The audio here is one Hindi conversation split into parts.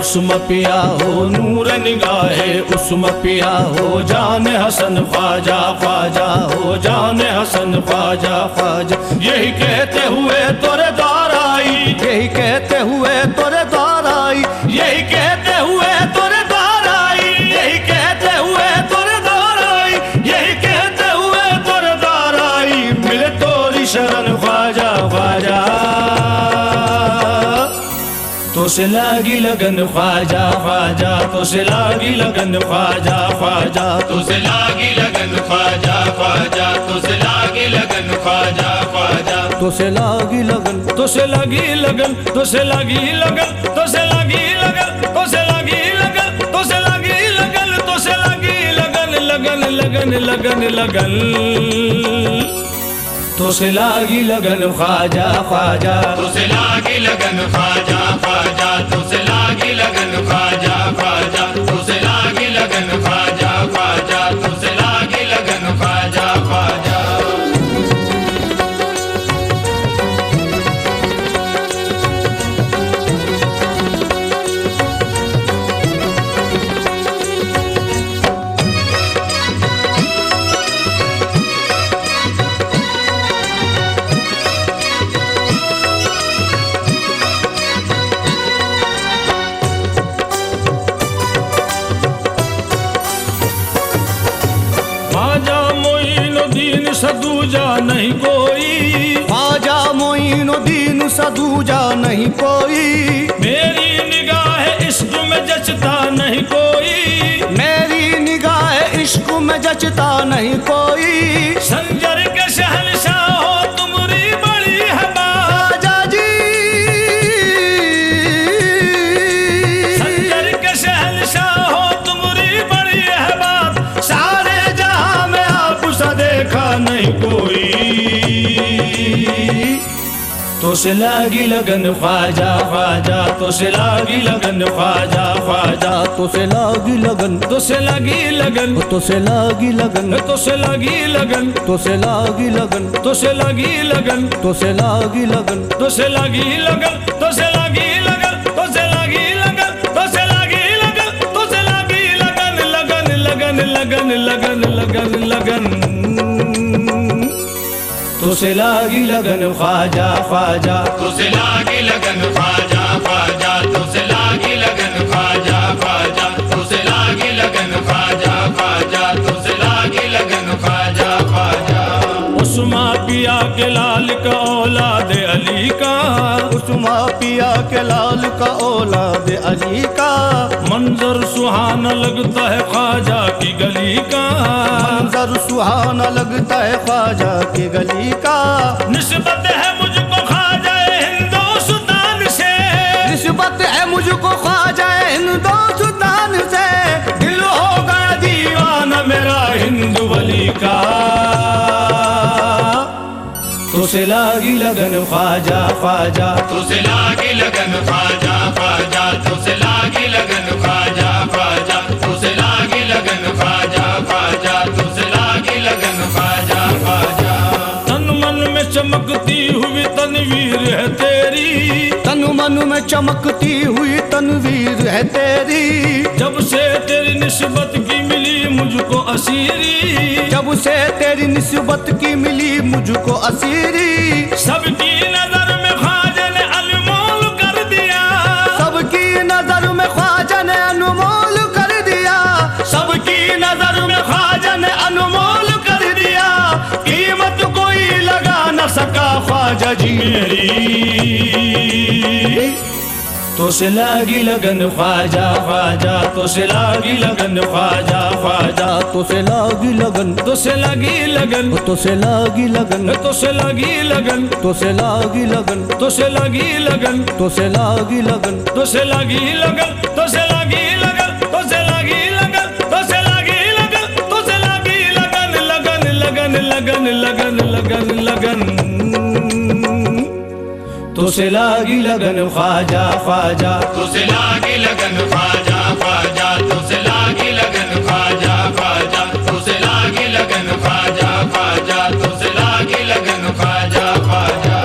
उसम पिया हो नूर निगाहे उसम पिया हो जान हसन ख्वाजा ख्वाजा हो जान हसन ख्वाजा ख्वाजा। यही कहते हुए तोरे द्वार आई यही कहते हुए तोरे द्वार आई यही कहते हुए तोरे द्वार आई यही कहते हुए तोरे द्वार आई यही कहते हुए तोरे द्वार आई। मिले तोरी शरण ख्वाजा ख्वाजा तो से लागी लगन ख्वाजा ख्वाजा तो से लागी लगन ख्वाजा ख्वाजा तो से लागी लगन ख्वाजा ख्वाजा तो से लागी लगन ख्वाजा ख्वाजा तो से लागी लगन तो से लागी लगन तो से लागी लगन तो से लागी लगन तो से लागी लगन तो से लागी लगन तो से लागी लगन लगन लगन लगन लगन तो से लागी लगन ख्वाजा ख्वाजा तो से लागी लगन ख्वाजा ख्वाजा तो से लागी लगन ख्वाजा ख्वाजा तो से लागी लगन ख्वाजा ख्वाजा तो से लागी लगन ख्वाजा ख्वाजा। सदूजा नहीं कोई ख्वाजा मोइनुद्दीन सदूजा नहीं कोई। मेरी निगाह इश्क में जचता नहीं कोई मेरी निगाह इश्क में जचता नहीं कोई। संजर के शहंशाह हो तुम्हारी बड़ी है ख्वाजा जी संजर के शहंशाह हो तुम्हारी बड़ी है बात सारे जहां में आप सा देखा नहीं कोई। तो से लागी लगन ख्वाजा ख्वाजा तो से लागी लगन ख्वाजा ख्वाजा तो से लागी लगन तो से लागी लगन तो से लागी लगन तो से लागी लगन तो से लागी लगन तो से लागी लगन तो से लागी लगन तो से लागी लगन तो से लागी लगन तो से लागी लगन तो से लागी लगन तो से लागी लगन लगन लगन लगन लगन लगन लगन तो से लागी लगन ख्वाजा ख्वाजा तो से लागी लगन ख्वाजा ख्वाजा तो से लागी लगन ख्वाजा ख्वाजा तो से लागी लगन ख्वाजा ख्वाजा तो से लागी लगन ख्वाजा ख्वाजा। उस्मा पिया के लाल का औलाद अली का उस्मा पिया के लाल का औलाद अली का। मंजर सुहाना लगता है ख्वाजा की गली का मंजर सुहाना लगता है ख्वाजा की गली का। निस्बत है मुझको ख्वाजा हिंदुस्तान से निस्बत है मुझको ख्वाजा हिंदुस्तान से। दिल होगा दीवाना मेरा हिंदू वली का। तो से लागी लगन ख्वाजा ख्वाजा तो से लागी लगन ख्वाजा ख्वाजा तो से लागी लगन ख्वाजा ख्वाजा तो से लागी लगन ख्वाजा ख्वाजा तो से लागी लगन ख्वाजा ख्वाजा। तन मन में चमकती हुई तनवीर है तेरी तन मन में चमकती हुई तनवीर है तेरी। जब से तेरी निस्बत की मिली मुझको असीरी जब से तेरी निस्बत की मिली मुझको असीरी। सबकी नजर में ख्वाजा ने अनमोल कर दिया सबकी नजर में ख्वाजा ने अनमोल कर दिया सबकी नजर में ख्वाजा ने अनमोल कर दिया। कीमत कोई लगा न सका ख्वाजा जी मेरी। तो से लागी लगन ख्वाजा ख्वाजा तो से लागी लगन ख्वाजा ख्वाजा तो से लागी लगन तो से लागी लगन तो से लागी लगन तो से लागी लगन तो से लागी लगन तो से लागी लगन तो से लागी लगन तो से लागी लगन तो से लागी लगन तो से लागी लगन तो से लागी लगन तो से लागी लगन लगन लगन लगन लगन लगन लगन तो से लागी लगन ख्वाजा ख्वाजा तो से लागी लगन ख्वाजा ख्वाजा तो से लागी लगन ख्वाजा ख्वाजा तो से लागी लगन ख्वाजा ख्वाजा तो से लागी लगन ख्वाजा ख्वाजा।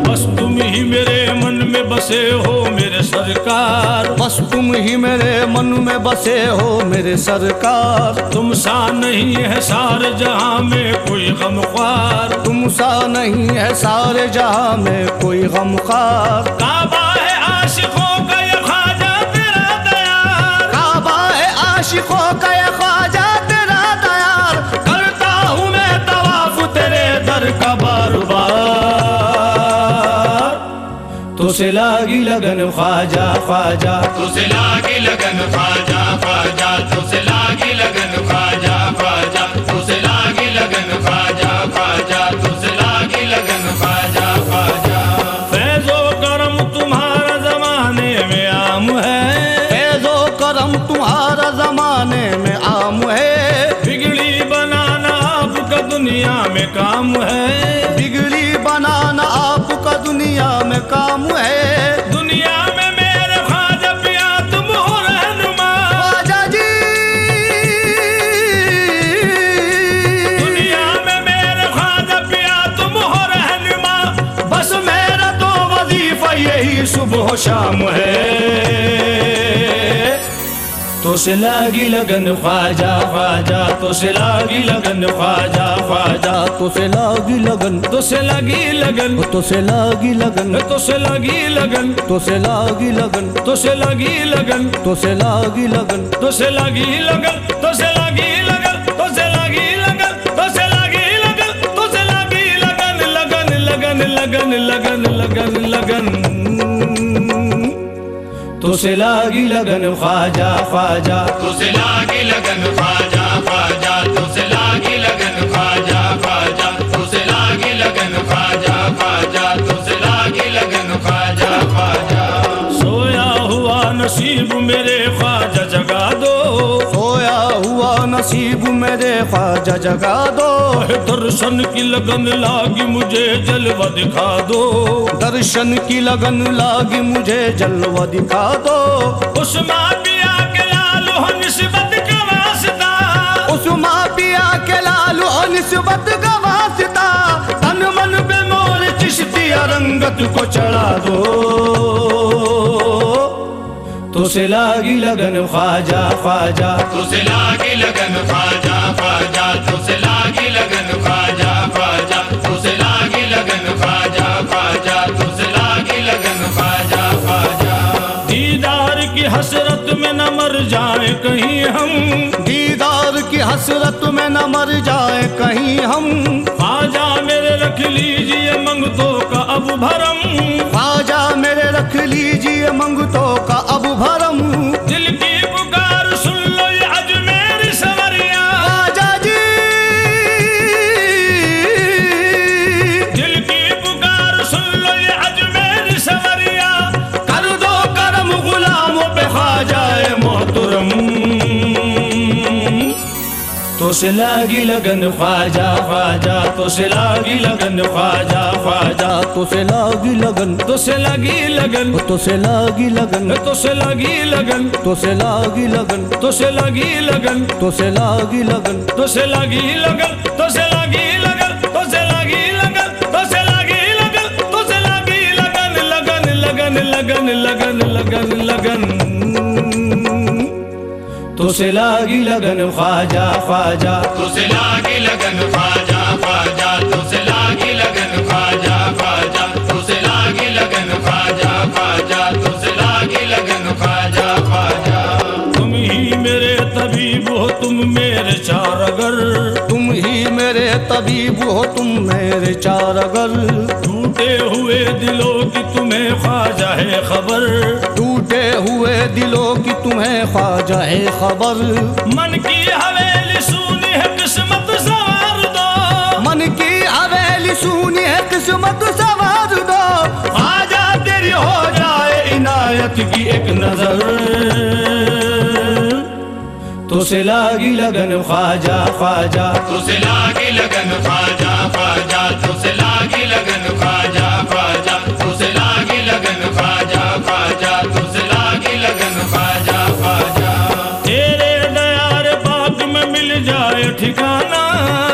बस तुम ही मेरे मन में बसे हो मेरे सरकार बस तुम तुम ही मेरे मन में बसे हो मेरे सरकार। तुम सा नहीं है सारे जहां में कोई गमख्वार। तुम सा नहीं है सारे जहां में कोई गमख्वार। काबा है आशिकों का ये ख्वाजा तेरा दयार। काबा है आशिकों का ये ख्वाजा तेरा दयार। करता हूँ मैं तवाफ तेरे दर का बार बार। तुझसे लागी लगन ख्वाजा ख्वाजा, तुझसे लागी लगन ख्वाजा ख्वाजा, तुझसे लागी लगन ख्वाजा ख्वाजा, तुझसे लागी लगन ख्वाजा ख्वाजा, तुझसे लागी लगन ख्वाजा ख्वाजा। फैज़ो करम तुम्हारा जमाने में आम है। फैज़ो करम तुम्हारा जमाने में आम है। बिगड़ी बनाना आपका दुनिया में काम है। बिगड़ी बनाना आपका दुनिया में काम है। दुनिया में मेरे ख्वाजा पिया तुम हो रहनुमा। ख्वाजा जी दुनिया में मेरे ख्वाजा पिया तुम हो रहनुमा। बस मेरा तो वजीफा यही सुबह शाम है। तुझसे लागी लगन ख्वाजा ख्वाजा, तुझसे लागी लगन ख्वाजा ख्वाजा, तुझसे लागी लगन, तुझसे लगी लगन, तुझसे लागी लगन, तुझसे लगी लगन, तुझसे लागी लगन, तुझसे लगी लगन, तुझसे लागी लगन, तुझसे लगी लगन, तुझसे लगी लगन, तुझसे लगी लगन, तुझसे लगी लगन, तुझसे लगी लगन, लगन लगन लगन लगन लगन लगन। तुझसे लागी लगन ख्वाजा ख्वाजा, तुझसे लागी लगन ख्वाजा ख्वाजा, तुझसे लागी लगन ख्वाजा ख्वाजा, तुझसे लागी लगन ख्वाजा ख्वाजा, तुझसे लागी लगन ख्वाजा ख्वाजा। सोया हुआ नसीब मेरे ख्वाजा जगा दो। सोया हुआ नसीब मेरे ख्वाजा जगा दो। दर्शन की लगन लागी मुझे जलवा दिखा दो। दर्शन की लगन लागी मुझे जलवा दिखा दो। उस्मा पिया के लालू हो निस्बत का वास्ता। उस्मा पिया के लालू हो निस्बत का वास्ता। तन मन पे मोर चिश्तिया रंगत को चढ़ा दो। तुझसे लागी लगन ख्वाजा ख्वाजा, तुझसे लागी लगन ख्वाजा ख्वाजा, तुझसे लागी लगन ख्वाजा ख्वाजा, तुझसे लागी लगन ख्वाजा ख्वाजा, तुझसे लागी लगन ख्वाजा ख्वाजा। दीदार की हसरत में न मर जाए कहीं हम। दीदार की हसरत में न मर जाए कहीं हम। ख्वाजा मेरे रख लीजिए मंगतों का अब भरम। ख्वाजा मेरे रख लीजिए मंगतों का अब भरम। दिल की पुकार सुन लो ये अजमेर सवरिया। ख्वाजा जी दिल की पुकार सुन लो ये अजमेर सवरिया। कर दो करम गुलामों पे ख्वाजा मोहतरम। तुझसे लागी लगन ख्वाजा ख्वाजा, तुझसे लागी लगन ख्वाजा ख्वाजा, तुझसे लागी लगन, तुझसे लगी लगन, तुझसे लागी लगन, तुझसे लगी लगन, तुझसे लागी लगन, तुझसे लगी लगन, तुझसे लागी लगन, तुझसे लगी लगन, तुझसे लगी लगन, तुझसे लगी लगन, तुझसे लगी लगन, तुझसे लगी लगन, लगन लगन लगन लगन लगन लगन। तुझसे लागी लगन ख्वाजा ख्वाजा, तुझसे लागी लगन ख्वाजा ख्वाजा, तुझसे लागी लगन ख्वाजा ख्वाजा, तुझसे लागी लगन ख्वाजा ख्वाजा, तुझसे लागी लगन ख्वाजा ख्वाजा। तुम ही मेरे तबीब हो तुम मेरे चार अगर। तुम ही मेरे तबीब हो तुम मेरे चार अगर। टूटे हुए दिलों की तुम्हें ख्वाजा है खबर। टूटे हुए दिलों की तुम्हें ख्वाजा है खबर। मन की हवेली सूनी है किस्मत सवार दो। मन की हवेली सूनी है किस्मत सवार दो। ख्वाजा तेरी हो जाए इनायत की एक नजर। तुझसे लागी लगन ख्वाजा ख्वाजा, तुझसे लागी लगन ख्वाजा ख्वाजा, तुझसे लागी लगन ख्वाजा ख्वाजा, तुझसे लागी लगन ख्वाजा ख्वाजा, तुझसे लागी लगन ख्वाजा ख्वाजा। तेरे दयार पाक में मिल जाए ठिकाना।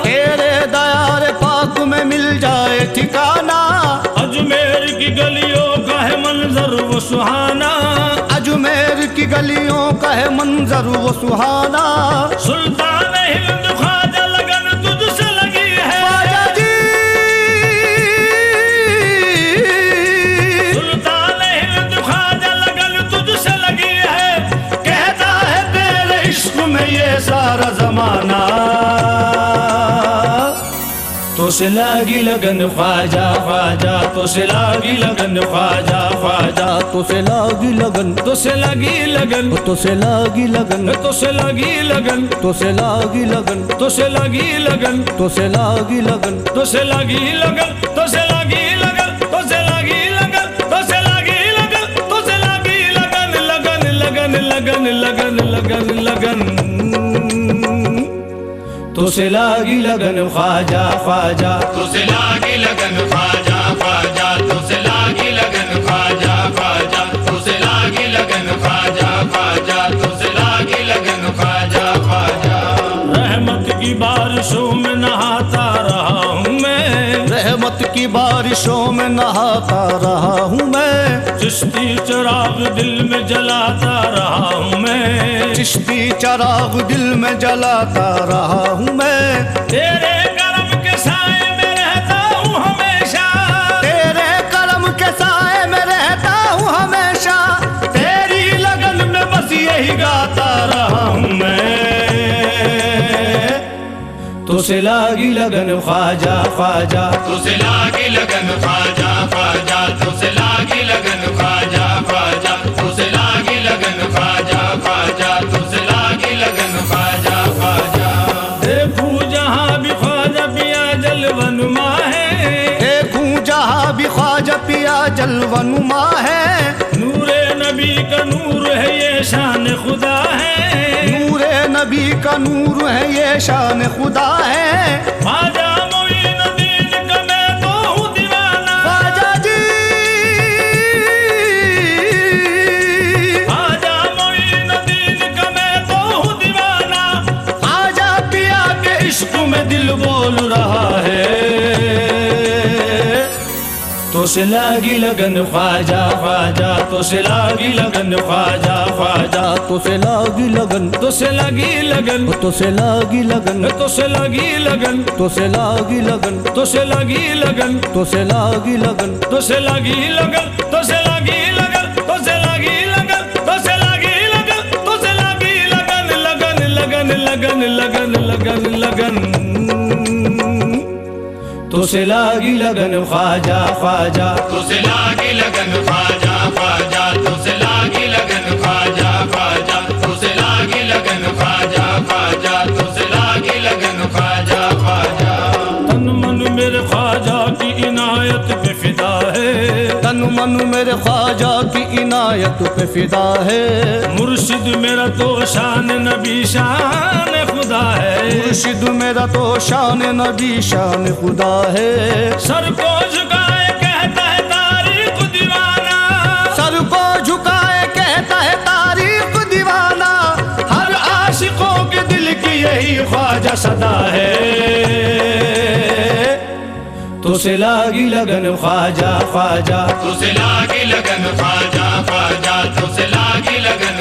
तेरे दयार पाक में मिल जाए ठिकाना। अजमेर की गलियों का है मंजर वो सुहाना। अजमेर की गलियों का है मंजर वो सुहाना। सुल्तान हिंद ख्वाजा लगन तुझसे लगी है। ख्वाजा जी सुल्तान हिंद ख्वाजा लगन तुझसे लगी है। कहता है तेरे इश्क में ये सारा जमाना। तो से लागी लगन ख्वाजा ख्वाजा, तो से लागी लगन ख्वाजा ख्वाजा, तो से लागी लगन, तो से लगी लगन, तो से लागी लगन, तो से लगी लगन, तो से लागी लगन, तो से लगी लगन, तो से लागी लगन, तो से लगी लगन, तो से लगी लगन, तो से लगी लगन, तो से लगी लगन, तो से लगी लगन, लगन लगन लगन लगन लगन लगन, तो से लागी लगन ख्वाजा ख्वाजा, तो से लागी लगन ख्वाजा ख्वाजा, तो से लागी लगन ख्वाजा ख्वाजा, तो से लागी लगन ख्वाजा ख्वाजा, तो से लागी लगन ख्वाजा ख्वाजा। रहमत की बारिशों में नहाता रहा हूँ मैं, रहमत की बारिशों में नहाता रहा हूँ मैं। चिश्ती चिराग दिल में जलाता रहा हूँ मैं, चिश्ती चिराग दिल में जलाता रहा हूँ मैं। तेरे करम के साए में रहता हूँ हमेशा, तेरे करम के साए में रहता हूँ हमेशा। तेरी लगन में बस यही गाता रहा हूँ मैं। तो से लागी लगन ख्वाजा ख्वाजा, तो से लागी लगन ख्वाजा ख्वाजा, तो से लागी लगन ख्वाजा ख्वाजा, तो से लागी लगन ख्वाजा ख्वाजा, तो से लागी लगन ख्वाजा ख्वाजा। देखूं जहाँ भी ख्वाजा पिया जलवनुमा है, देखूं जहाँ भी ख्वाजा पिया जलवनुमा है। नूरे नबी का नूर है ये शान खुदा है, नूरे नबी का नूर है ये शान खुदा है। ख्वाजा मोइनुद्दीन का मैं तो हूँ दीवाना। ख्वाजा जी ख्वाजा मोइनुद्दीन का मैं तो हूँ दीवाना। ख्वाजा पिया के इश्क में दिल बोल रहा है। तो से लागी लगन ख्वाजा ख्वाजा, तो से लागी लगन ख्वाजा ख्वाजा, तो से लागी लगन, तो से लगी लगन, तो से लागी लगन, तो से लगी लगन, तो से लागी लगन, तो से लगी लगन, तो से लागी लगन, तो से लगी लगन, तो से लगी लगन, तो से लगी लगन, तो से लगी लगन, तो से लगी लगन, लगन लगन लगन लगन लगन लगन, तो से लागी लगन ख्वाजा ख्वाजा, तो से लागी लगन ख्वाजा ख्वाजा, तो से लागी लगन ख्वाजा ख्वाजा, तो से लागी लगन ख्वाजा ख्वाजा, तो से लागी लगन ख्वाजा ख्वाजा। तन मन मेरे ख्वाजा की इनायत पे फिदा है, तन मन मेरे ख्वाजा की इनायत पे फिदा है। मुर्शिद मेरा तो शान नबी शान खुदा है, मुर्शिद मेरा तो शान नबी शान खुदा है। सर को झुकाए कहता है तारीख दीवाना, सर को झुकाए कहता है तारीख दीवाना। हर आशिकों के दिल की यही ख्वाजा सदा है। तो से लागी लगन ख्वाजा ख्वाजा, तो से लागी लगन ख्वाजा ख्वाजा, तो से लागी लगन